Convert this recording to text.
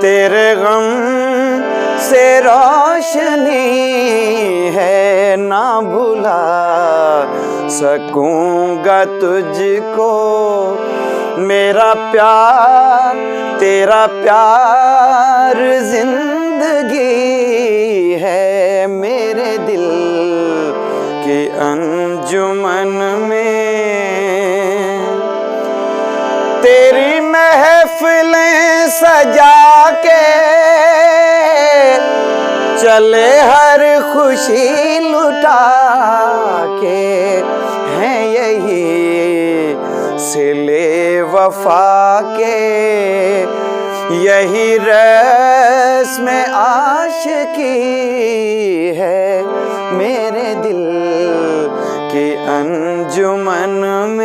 तेरे गम से रोशनी है, ना भुला सकूंगा तुझको। मेरा प्यार तेरा प्यार जिंदगी है, मेरे दिल की अंजुमन में। तेरी महफिलें सजा के चले हर खुशी लुटा के, हैं यही सिले वफा के, यही रस्म आशिकी है, मेरे दिल की अंजुमन में।